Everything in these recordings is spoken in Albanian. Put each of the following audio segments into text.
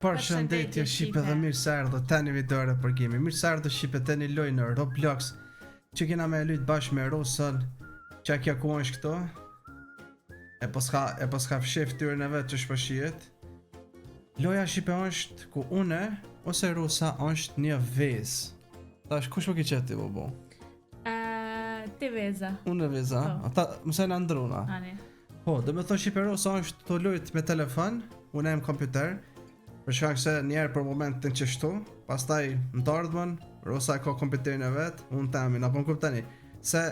Përshëndetje Shqipe dhe mirë se erdhët tani videore për gimi. Mirë se erdhët Shqipe tani loj në Roblox që kena me lujt bashkë me Rosën. Qa kja ku është këto? E paska fshef tyrën e vetë që shpëshijet. Loja Shqipe është ku une ose Rosa është një vez. Tash kush më ki qëti bobo? Ti veza. Unë veza? Ata mësaj në ndruna. Ani. Po, dhe me thë Shqipe Rosa është të lujt me telefon, une e më kompjuter. Për shkak se njerë për moment të në qështu, pastaj në të ardhmen, Rosa e ka kompjuterin e vetë, unë temin, apo në kuptani. Se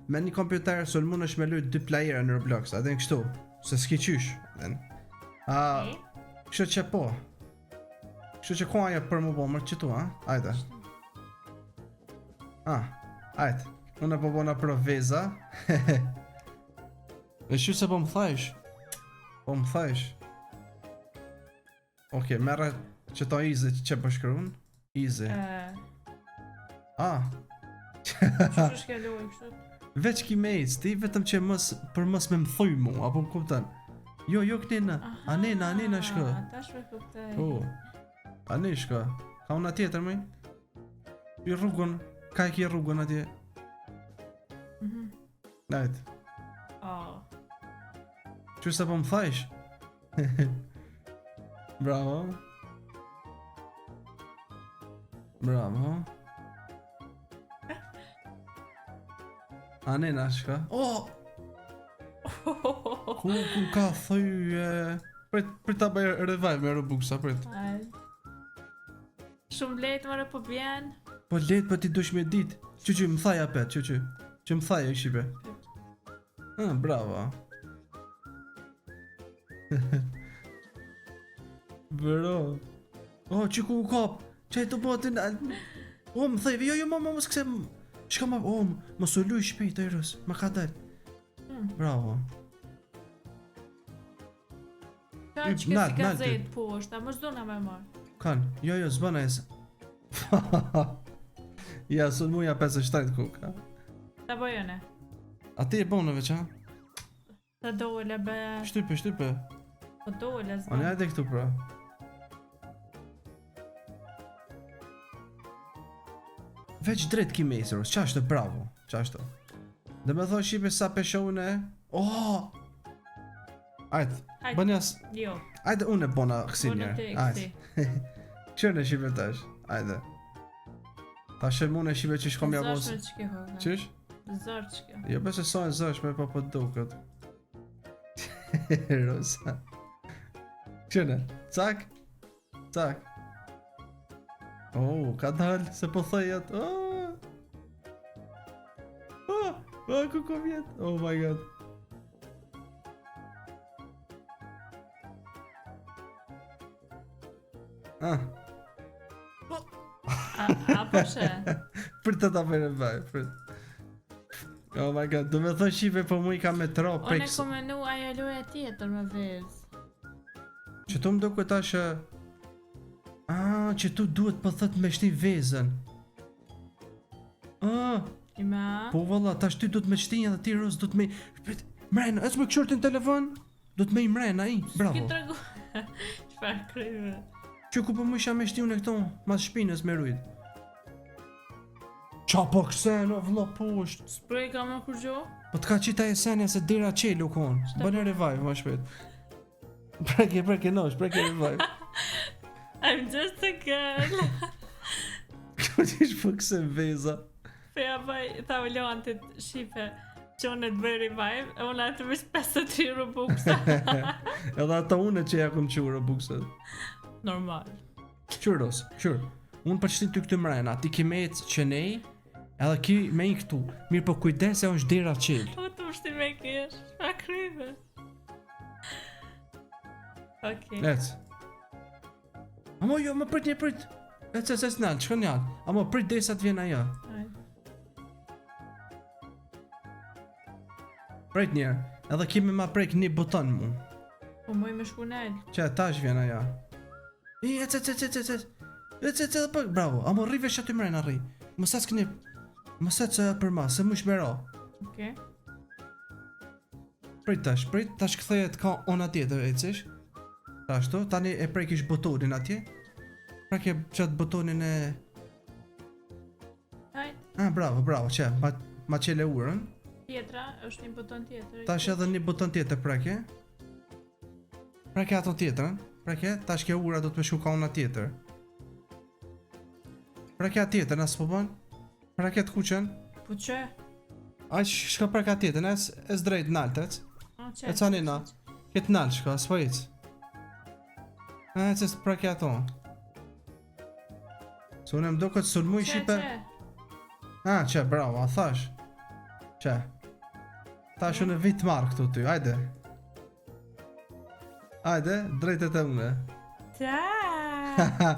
me një kompjuter sul mund është me lujt 2 playera në Roblox, adhe në kështu, se s'ki qysh. Kështu që po. Kështu që ku aja për mu bo mërë qëtu, ha? Ajde. Ajde. Unë e po bona për veza. E shu se po më thajsh. Po më thajsh. Okej, merre që ta easy që po shkruan. Easy. Që shke lojë kështu? Veç ki me ec, ti vetëm që për mos me më thuj mu, apo më kupton. Jo kënina. Anina shko. Tash me kuptoj. Ani shko. Ka una tjetër më? I rrugën, ka e ki rrugën atje. Najt. Që se po më thajsh? Bravo. Anena shka. Ku ka thyje. Për ta bëj revive me Robuxa, prit. Shumë lehtë mëre po bjen. Po lehtë po ti dush me dit. Që më thaj apet, që më thaj e Shqipe. Bravo. Bro. Që ku u kap? Qaj të botin. Më thaj, jo mama mos këse. Shka ma, më solu i shpejt e rës. Ma ka dal. Bravo. Ka që kësi gazet poshta, më zdona me marë. Kan, jo zbana jesë. Ja, sun muja 57 kuka. Ta bojone. A ti e bonëve qa? Ta dole be. Shtype. Po dole zbana. Ani ajde këtu pra. Veç drejt ki mesërës, qashtë bravo, qashtë. Dhe me thoi Shqipe sa peshone. Ajde, bënjas. Jo. Ajde unë e bona kësi Unë njerë. te kësi. Këshër në Shqipe tash, ajde. Ta shërmu në Shqipe që shkom ja vos. Zërshme që ke hoga. Qysh? Zërë që ke. Jo bese sa e zërshme pa po dukët. Rosa. Këshër në, cak. Ka dalë, se po thëjat. Ku vjet? Oh my god. Apo shë? Për të ta për e baj, oh my god, do me thë Shqipe po mu i ka me tro Unë e ku menu ajo loja tjetër me vez. Që tu më do këta shë. Që tu duhet për thët me shti vezën. Ima? Po valla, tash ty duhet me shtinja dhe ti Ros duhet me. Mrena, e s'me këshortin telefon? Duhet me i mrena i, bravo. Ki tregu. Qfar kryve? Që ku po mu isha me shti unë e këto, mas shpinës me rujt. Qa po kësen, o vla posht. Sprej ka më kur gjo? Po t'ka qita e senja se dira qelu konë. Bëne revive, ma shpet. Preke nosh, preke revive. I'm just a girl. Kjo t'ish po kësen veza. Feja baj, ta u loantit Shqipe. Qonë të bëj revive, e unë atë vish 53 Robuxa. Edhe ata une që ja këm qurë Robuxat. Normal. Qyros, unë përshtin ty këtë mrena, ti ki me ecë që nej, edhe ki me i këtu. Mirë po kujdes e është dira qel. O të mështi me kesh, shfa kryve. Okej. Ec. Amo jo, më prit. Ec, nalë, qëka njallë. Amo prit desa t'vjen aja. Prit njerë, edhe kimi ma prek një buton mu. Po moj me shku nel. Që tash vjen aja. Ec. Ec, pak, bravo. Amo rri vesh aty mrena rri. Mësat s'kni. Mësat se për ma, se mu shmera. Okej. Prit tash këthejet ka ona tjetër ecish. Ashtu, tani e prekish butonin atje. Prekje qatë butonin e... Hajt, Ah, bravo, që, ma qele urën. tjetra, është një buton tjetër. Tash edhe një buton tjetër prekje. Prekje ato tjetrën. Prekje, tash kjo ura do të me shku ka una tjetër. Prekje atë tjetër, nësë po bën. Prekje të kuqen. Po që? Aj, shka prekje atë tjetër, e s'drejt nalt, E ca nina. Këtë nalt, shka, s'po ic. Që s'prekje ato. Se unë më do këtë sulmuj shipe. Që, bravo, a thash. Që. Tash unë vit marrë këtu ty, ajde. Ajde, drejtet e une. Ta.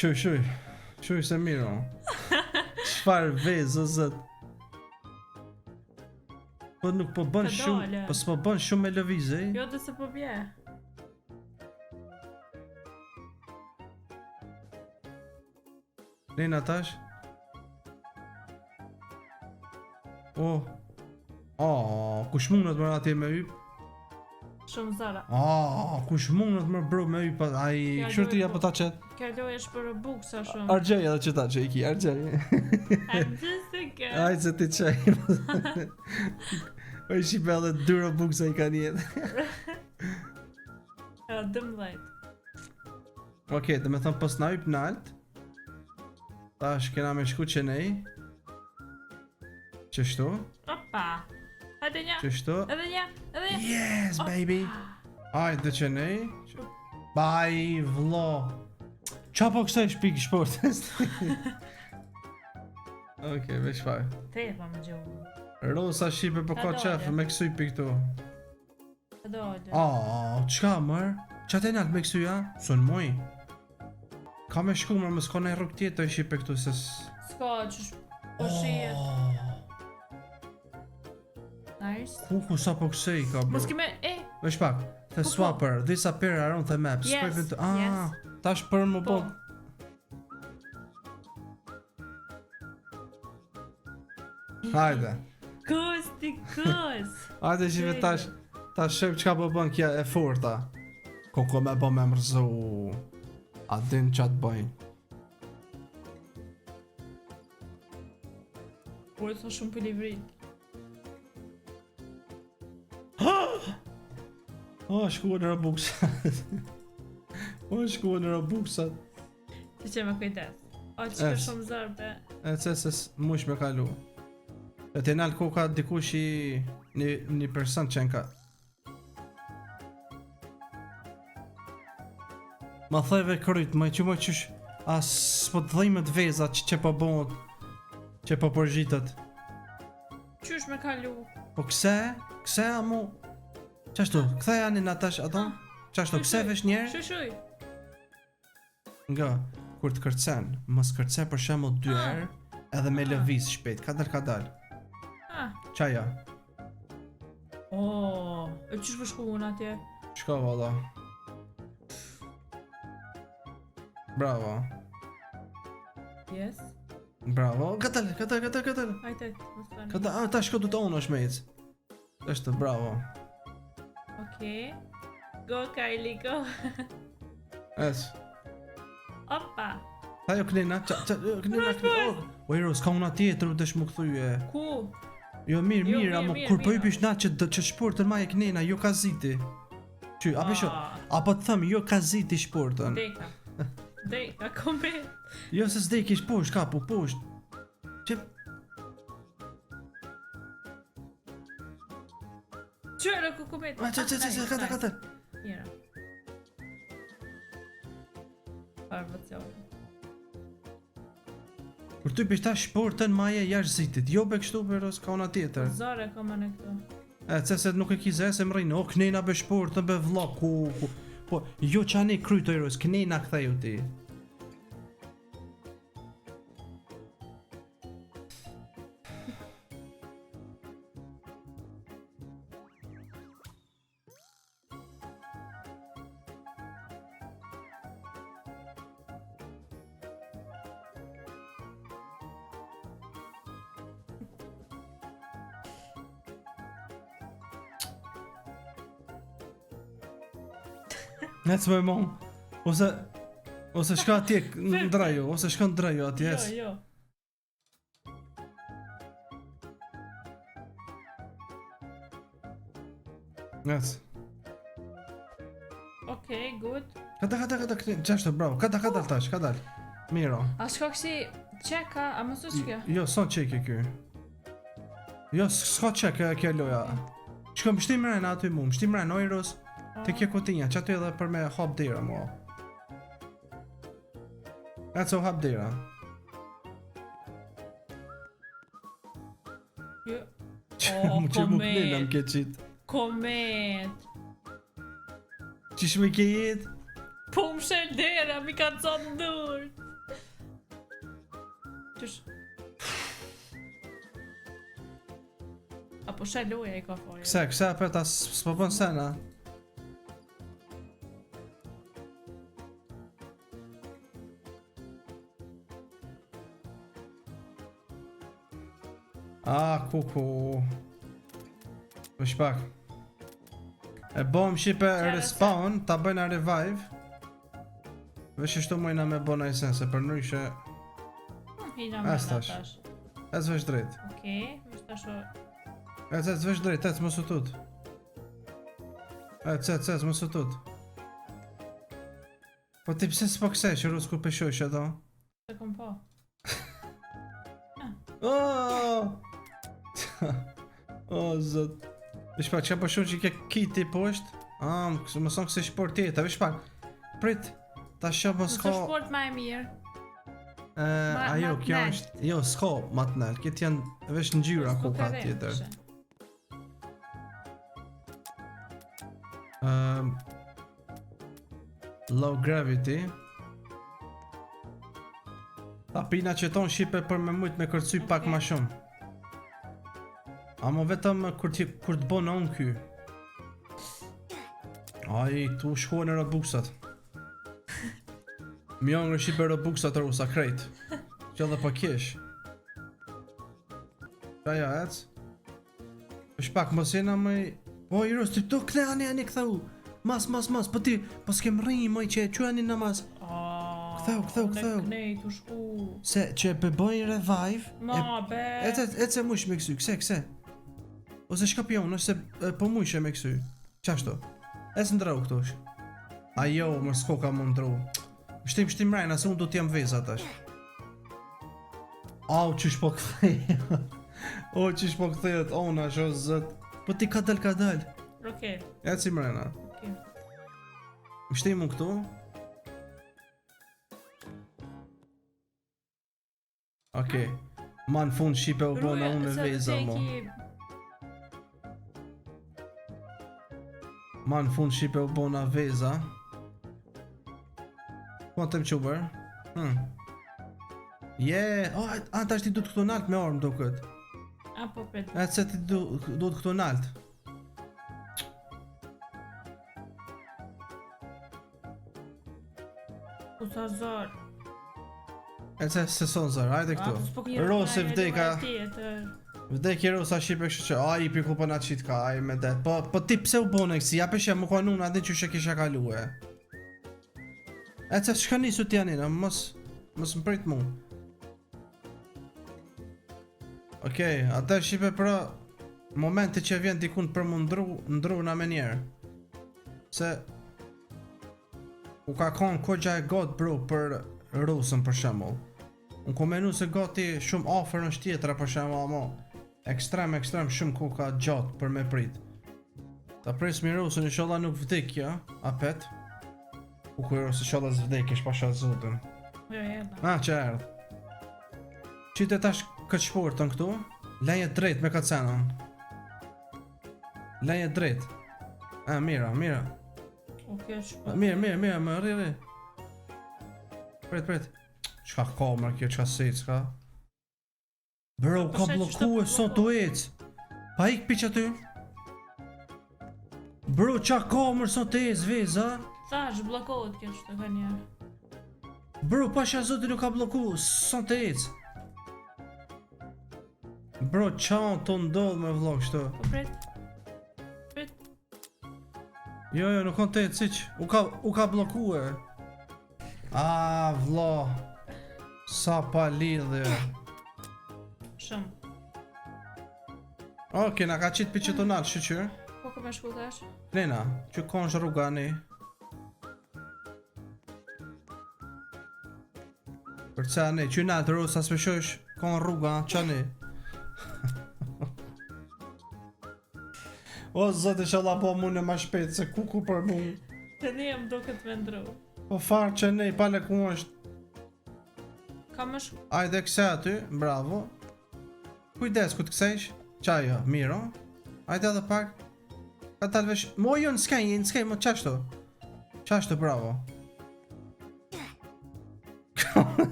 Shuj se miro. Qfar vez, o zët. Po nuk po bën shumë, po s'po bën shumë me lëvizje. Jo dhe se po bje. Nina tash. Kush mundet më atje me yp? Shumë zara. Kush mundet më bro me yp? Ai, kështu apo ta çet? Kjo lojë është për buksa shumë. Argjej edhe që ta që i ki, argjej. I'm just a girl. Ai se ti çaj. Oj shipe edhe 2 buksa i ka njetë. 12. Okej, dhe me thëmë pos na yp nalt. Tash kena me shku që nej. Qështu? Opa. Hajde një. Qështu? Edhe një. Yes, baby. Hajde që nej. Bye, vlo. Qa po kësaj shpik shportës? Okej, veç faj. Te pa më gjohë. Rosa shipe po ka qef me kësuj pi këtu. Qka mër? Qa te nalt me kësuj ja? Sun muj. Ka me shku mërë më s'ka në rrug tjetë i shipe këtu se s'ka që po shijet. Nice. Ku sa po kësej ka bro. Mos kime, Vesh pak, the swapper, this appear around the map. Yes, Tash për më po. Hajde. Kus ti kus. Hajde shive tash shep qka po bën kja e forta. Koko me po me mërzu. A din qa të bëjnë. Po e thë shumë për livrit. Shkuën në buksat. Shkuën në buksat. Të që me kujtes. Që ka shumë zërbe. E cesës mush me kalu. E të nalë koka dikush i një person qenë ka. Ma thejve kryt, ma që më qysh. As s'po të dhejmet veza që po bëmët. Që po përgjitët. Qysh me kalu? Po kse amu. Qashtu, këtheja një natash ato? Qashtu, kse vesh njerë? Shuj. Nga, kur të kërcen, mos kërce për shemë 2 herë, edhe me lëviz shpejt, kadal. Qaja. E qysh për shku unë atje? Shko valla. Bravo. Yes. Bravo. Katal. Ajte, mos tani. Ta shko du të onë është me icë. Eshte, bravo. Okej. Go, Kylie, go. Es. Opa. Ta jo knina, knina. O Hero, s'ka una tjetër, desh më këthuje. Ku? Jo, mirë, amo, kur po i pish na që shportën ma e knina, jo ka ziti. Qy, apo të thëmë, jo ka ziti shportën. Deka, komplet. Jo se s'dekish posht, kapu, posht. Që... Qërë, ku komplet. Kata. Njëra. Parvëcion. Kur ty pishta shportën maje jash zitit, jo be kështu për s'ka ona tjetër. Zare ka më në këtu. Se nuk e kize se më rrinë, knena be shportën be vla, ku. Po, jo që anë i kryto Heroes, knena këtheju ti. Ec më mon. Ose shka atje në draju, ose shka në draju atje. Jo. Ec. Okej, good. Kada, qashtë, bravo. Kada tash, kada. Miro. A shko kësi qeka, a mos është kjo? Jo, son qeke ky. Jo, s'ka qeke kjo loja. Shko më shtim rena aty mu, më shtim rena ojros. Te kjo kutinja, që aty edhe për me hap dira mua. Eco hap dira. Jo. Mu që mu kënina më ke qitë. Komet. Qish me ke jetë? Po më shel dera, mi ka conë dur. Qysh? Apo shaloja I ka fare. Këse apet as s'po bën sena. Kuku. Vesh pak. E bom shipe respawn, ta bëjna revive. Vesh ashtu mojna me bona i sen, se për ndryshe Hina me tash. Ez vesh drejt. Okej, vesh tash o... Ez vesh drejt, ec mos u tut. Ec mos u tut. Po ti pse s'po kthesh, Rus kur peshojsh ato? Se kom po. Zot. Vesh pak, që po shumë që ke kiti poshtë? Më son këse shport tjeta, vesh pak. Prit, ta shë mos ka... Nëse shport ma e mirë. Ajo, kjo është... Jo, s'ka matnel, këtë janë vesh në gjyra ku ka tjetër. Low gravity. Ta pina që ton shipe për me mujt me kërcy pak ma shumë. Amo vetëm kur të bënë unë ky. Ai, tu shkojnë robuxat. Mjong në shipe robuxat rusa krejt. Që edhe pa kesh. Qaja ec. Është pak mos jena mëj... O, i Rus, të këne ani këthau. Mas, po ti, po s'kem rri mëj që e që ani në mas. Këthau. Nej, tu shku. Se që e përbojnë revive. Ma, be. E se mush me kësy, këse. Ose shka pion, ose po mush e me kësy. Qashto? E së ndrau këtosh. Ajo, më s'ko ka më ndrau. Shtim rajna, se unë do t'jam veza tash. Au, qysh po këthej. O, qysh po këthejët, ona, sho zët. Po ti ka dal. Okej. E si mrena. Okej. Shtim unë këtu. Okej. Ma në fund shipe u bona unë e veza mo. Ma në fund shipe u bona veza. Po të më qubër. Ta është ti du të këtu nalt me orë më duket. Apo pet. E se ti du të këtu nalt. U sa zor. E se son zër, hajde këtu. Rose vdeka. Vdekje Rosa shipe kështu që ai i piku për nga qit ka, ai me det. Po ti pse u bone kësi, ja peshe më ka nuna dhe që shë kisha kalue. E që shka nisu t'janina, mos më prit mu. Okej, atër shipe pra momenti që vjen dikun për më ndru na me njerë. Se u ka konë kogja e gotë bro për Rusën për shemull. Unë ko menu se gati shumë afer në shtjetra për shemull, amo ekstrem shumë ku ka gjatë për me prit. Ta pres mi Rusën i sholla nuk vdekja, apet. U ku i Rusë i sholla zvdekja shpasha zotën. Jo, jedna. Që erdh. Qite tash këtë shportën këtu, leje drejt me këtë senën. Leje drejt. Mira. Okej, shpo. Mira, më rri. Pret. Qka ka mërë kjo, qka sejt, s'ka? Bro, ka bloku e son të ec. Pa ik piq aty. Bro, qa ka mërë son të ec, vez, a? Thash, blokohet kjo që të ka njerë. Bro, pasha zoti nuk ka bloku, son të ec. Bro, qa të ndodh me vlog shto? Po pret. Jo, nuk kon të ciq. U ka blokue. Vlla. Sa pa lidhje. Shumë. Oke, na ka qitë për që të nalë, shqyqyr. Po ku me shku tash? Plena, që konsh rrugani. Për ca ne, që nalë të rrugë, sa s'peshosh, kon rruga, qa ne. O, zote që Allah po mu në ma shpejt, se ku për mu. Të një më do këtë vendru. Po farë që ne, pale ku është. Ka më shku? Ajde këse aty, bravo. Kujdes ku të kësejsh. Qajo, miro. Ajde edhe pak. Ka talë vesh... Mo jo në skaj, mo qashtu. Qashtu, bravo.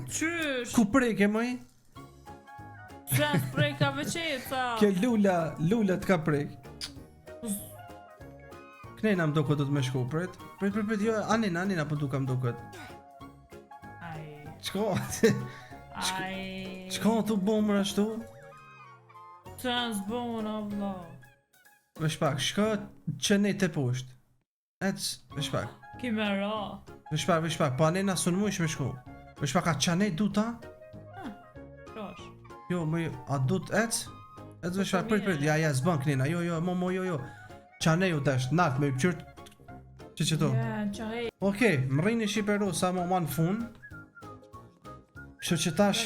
Qysh? Ku preke, moj? Qas prej ka veqeca. Ke lula t'ka prek. Knejna më do këtë do të me shku, pret, jo, anina po duka më do këtë. Aj. Qko? Aj. Qko të bomër ashtu? Qas bon, o vla. Vesh pak, shko që ne të pusht. Vesh pak. Ki me ra. Vesh pak, po anina sun mu ish me shku. Vesh pak, a që ne du ta? Prosh. Jo, a du të vesh pak, prit, ja, zban knejna, jo, mo, jo. Qa ne ju desh, nalt me i pëqyrt. Që to? Ja, qaj. Okej, më rrini Shqiperu sa më ma në fun. Kështu që tash...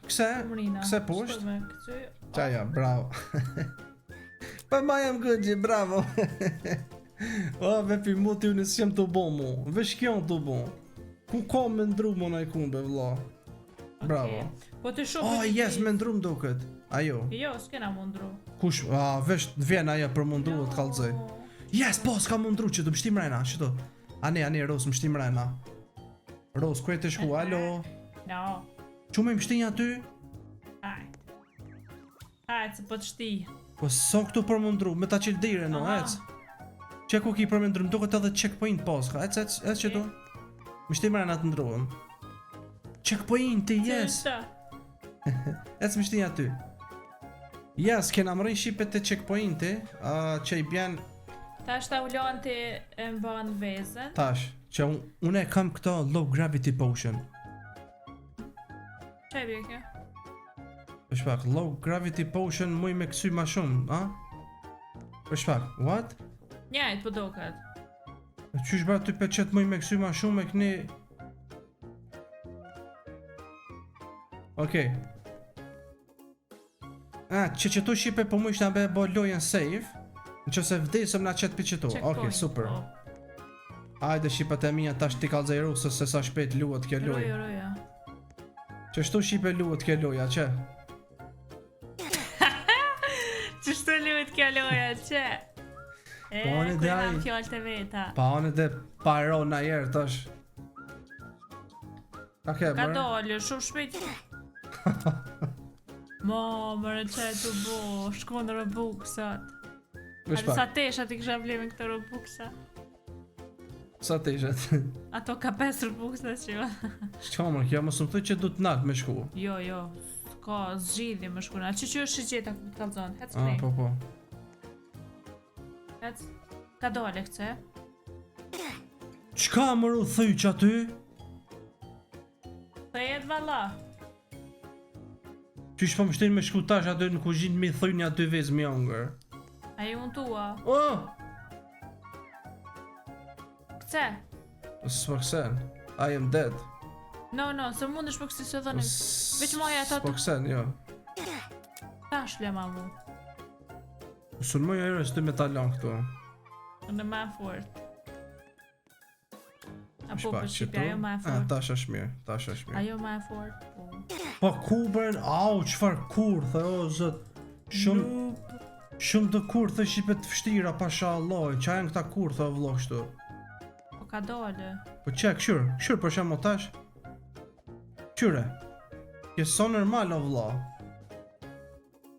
Kse pusht? Qaja, bravo. Pa ma jam gëgji, bravo. O, vepi mu t'ju nësë jem të bo mu. Vesh kjon të bo. Ku ka me ndru mu na i kumbe, vla. Bravo. Po të shumë... O, yes, me ndru më duket. Ajo. Jo, s'kena mundru. Kush, vesh vjen aja për mundu të kalzoj. Yes, po, s'ka mundru që të mështim rejna, që to. Ane, Rose, mështim rejna. Rose, kërë të shku, alo. No. Që me mështinja ty? Hajt, se po të shti. Po, so këtu për mundru, me ta qilë dire, no, ec. Që ku ki për mundru, më duket edhe checkpoint poska, ec që to. Mështim rejna të ndruëm. Checkpoint, yes. Ec mështinja ty. Yes, kena më rejnë shqipet të checkpointi, që i bjen... Tash ta ullon të e mban vezën. Tash, që unë e kam këto low gravity potion. Që e bje kjo? Për shpak, low gravity potion muj me kësy ma shumë, a? Për shpak, what? Njajt po do këtë. Qysh bra ty pe qëtë muj me kësy ma shumë e këni... Okej. Që tu shqipe po mu ishtë nga be bo lojen save. Në që se vdesëm nga qëtë për qëtu. Okej, super. Ajde shqipet e mija tash ti kalzaj rusës se sa shpet luat kjo loj. Roja. Që shtu shqipe luat kjo loja, që? Që shtu luat kjo loja, që? Kujna fjallë të veta. Pa anë dhe paro na jerë tash. Ka ke bërë? Ka dollë, shumë shpejt. Ma, mërë që e të bo, shko në Robuxat. Ate sa tesha ti kisha vle me këto Robuxa. Sa teshat? Ato ka 5 Robuxa që jo. Shqa mërë, kjo më sëmë thëj që du të nalt me shku. Jo, ka zgjidhje me shku. Që është shqeta ku të kalzon, hec prej. Po. Hec, ka dole këce. Qka mërë u thëj që aty? Thëjet valla. Qysh po më shtin me shku tash aty në kuzhinë mi thëj një aty vez mi angër. Aji unë tua. Këce? S'po kësen, I am dead. No, se mund është po kësi se dhënim. Veç maja ta s'po kësen, jo. Ta shle ma mu. Sun më jërë është ty me talon këtu. Në ma fort. Apo për shqipi, ajo ma fort. Tash është mirë. Ajo ma fort, po. Po kubën, au, qfar kur, thë, o zët. Shumë të kur, thë shqipet fështira, pasha Allah, qa janë këta kur, thë vlo kështu. Po ka dole. Po që, këshur për shemë o tash. Qyre. Kje so normal o vlo.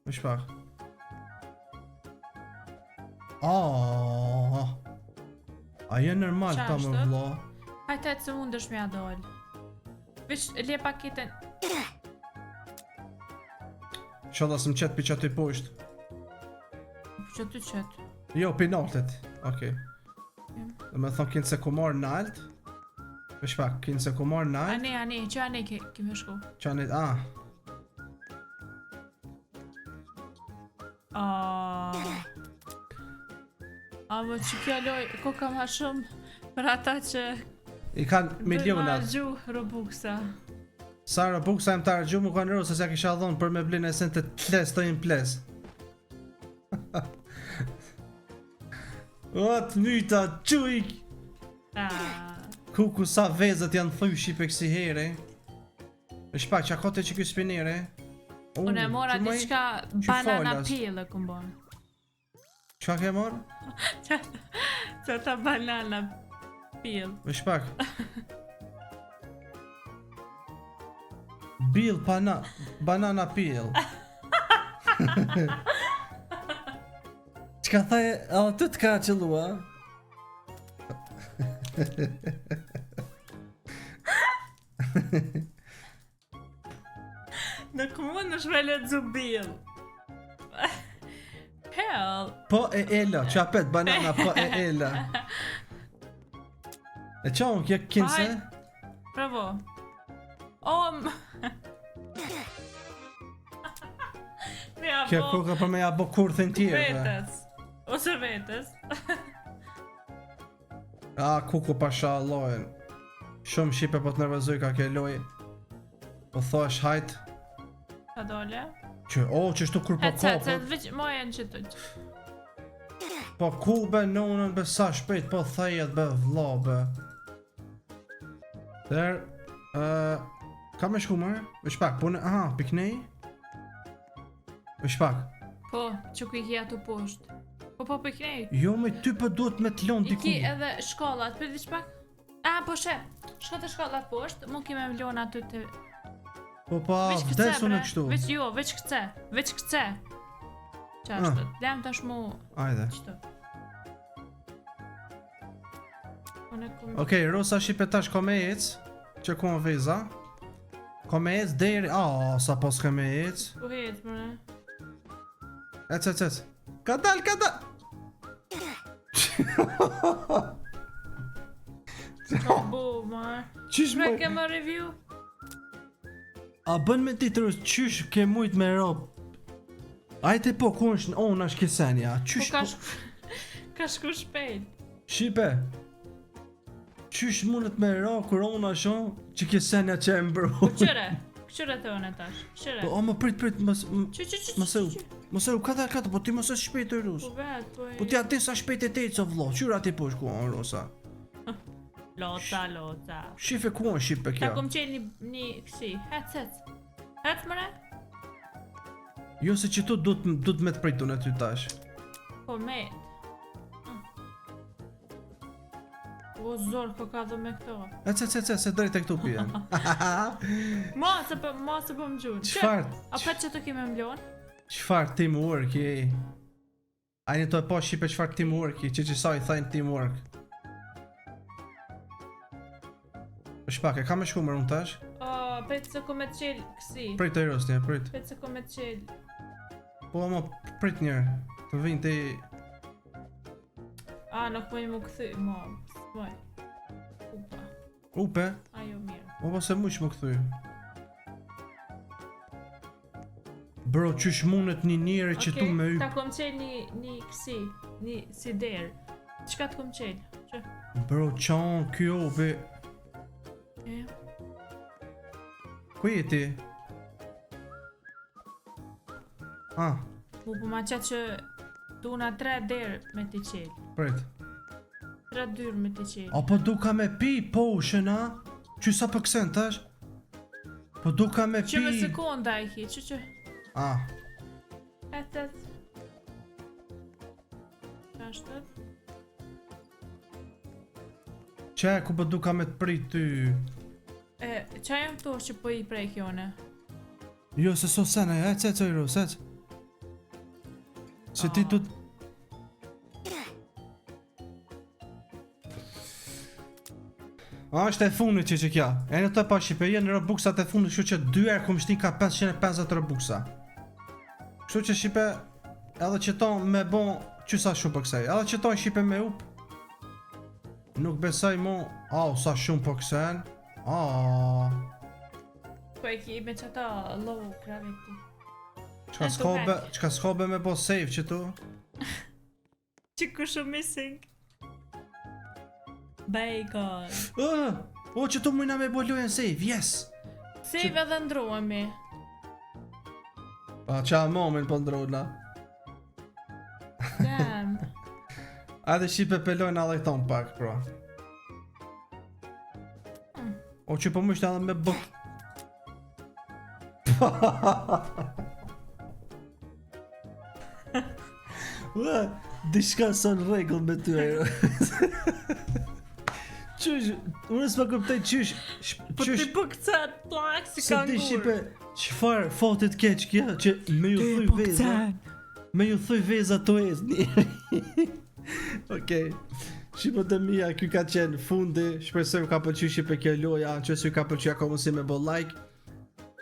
Më shpak. A je normal ta më vlo. Hajtet se mund është mja dole. Veç le paketen. Shala së më qetë për që aty poshtë. Që ty qetë. Jo, për naltet. Okej. Dhe me thonë kinë se ku marrë nalt. Vesh pak, kinë se ku marrë nalt. Ani, që ani kemi shku? Që anit, Më që kjo loj, ko ka ma shumë për ata që i kanë milionat. Dhe ma gju Robuksa. Sa Robuksa im të argju mu kanë rrë, se s'ja kisha dhonë për me blinë e sen të tles të im ples. O, të myta, qujk! Kuku sa vezët janë thuj shipe kësi here. E shpak, që akote që kjo spinire. Unë e mora diçka banana peel e këmbon. Qa ke morë? Që ta banana peel. E shpak. Bill banana peel. Qka thaj, a të t'ka qëllua? Në këmën në shvele Bill. Hell. Po e ela, që apet banana po e ela. E qa unë kje kinse? Bravo. Kje kuka për me ja bo kurthin tjerë. Vetës. Ose vetës. Kuku pasha lojën. Shumë shipe po të nervozoj ka ke loj. Po thash hajt. Ka dole? Që shtu kur po kopët. Veç mojen që të që. Po ku be nonën be sa shpejt po thajet be vla be. Der, ka me shku mërë? Vesh pak, pune, piknej? Vesh pak. Po, që ku i kja të poshtë. Po piknej. Jo me ty për duhet me t'lon diku. I ki edhe shkollat, për diç pak? Po she, shko të shkollat poshtë, mu ki me mlon aty të... Po vdesu në kështu. Veç këce. Qashtë, lem tash mu... Ajde. Qështu. Okej, Rosa shipe tash ko me ec. Që ku më veza. Ko me ec deri... sa pos ke me ec. U hec, mërë. Ec. Ka dal! Bu, mërë. Qish Shpre ke më review? A bën me ti të rës, qysh ke mujt me rob? Ajte po, ku është në onë është kesenja? Qysh ka shku shpejt. Shipe. Qysh mundet me ro, kur onë është që kesenja që e mbru? Këqyre të one tash, këqyre. Po, më prit, Mos e u kada, po ti mos e shpejt të rus. Po ti ati sa shpejt e te i co vlo, qyra ti po shku onë, Rosa? Loca. Shife ku onë shipe kjo? Ta kom qenë një kësi, hec. Hec mëre? Jo se që tu du të me të pritu në ty tash. Po me. O zorë ko ka dhe me këto. Ec, se drejt e këtu pijen. Ma se po më gjurë. Qfar? A për që të kime mblon? Qfar teamwork i? Ajni to e po shipe qfar teamwork i, që sa i thajnë teamwork. Shpak, e ka me shku mërë unë tash? Pejtë se ko me të qelë kësi. Prit të rostja, prit. Pejtë se ko me të qelë. Po, ama, prit njerë. Të vinë të i... Nuk më një më këthy, s'moj. Upe? Ajo mirë. O, pa se muq më këthy. Bro, qysh mundet një njeri që tu me ta kom qelë një kësi, një si derë. Qka të kom qelë? Bro, qanë kjo, be... Ku je ti? Mu po ma qatë që duna 3 derë me t'i qelë. Prit. 3 dyrë me t'i qelë. Po duka me pi potion, Që sa për kësen tash? Po duka me pi... Që me sekonda i ki, që. Et. Qashtet. Qe, ku po duka me t'prit ty? Qa jam këto që po i prej kjone? Jo, se so sene, ec, Ros. Se ti du... është e funit që kja. E në të pa shipe, jenë Robuxat e funit, kështu që 2 herë kum shtin ka 550 Robuxa. Kështu që shipe, edhe që ton me bon, qysa shumë për kësaj, edhe që ton shipe me up. Nuk besoj mu. Au, sa shumë po kësen. Po e ki me qëta low gravity. Qka s'kobe me po save që tu? Që kushu missing. Bacon. O që tu mujna me bo lojen save, yes! Save edhe ndruemi. Pa qa momin po ndrona. Damn. Ade shipe pelojnë a lejton pak, bro. O që po mështë edhe me bë... Dishka son regull me ty ajo. Qysh, unë s'pa kuptoj qysh... Po ti po këcat plak si Se kangur. ti shipe, qëfar fotit keq kja që me ju thuj veza. Me ju thuj veza të ezni. Okej. Shipo të mija, kjo ka qenë fundi. Shpresoj ka pëlqy shipe kjo loja. Në qësë ju ka pëlqy ako mësi me bo like.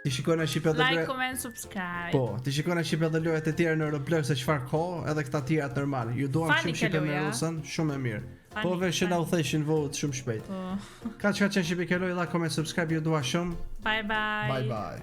Ti shikojna shipe dhe Like, comment, subscribe. Po, ti shikojna shipe dhe lojat e tjera në Roblox se çfarë ko, edhe këta tjera të normal. Ju duam Fani shumë shipe kjo me loja. rusën, shumë e mirë. Fani, Po veshë na fani. u theshin vote shumë shpejt. Po. Ka që qenë shipe kjo lojë, like, comment, subscribe, ju dua shumë. Bye bye. Bye bye.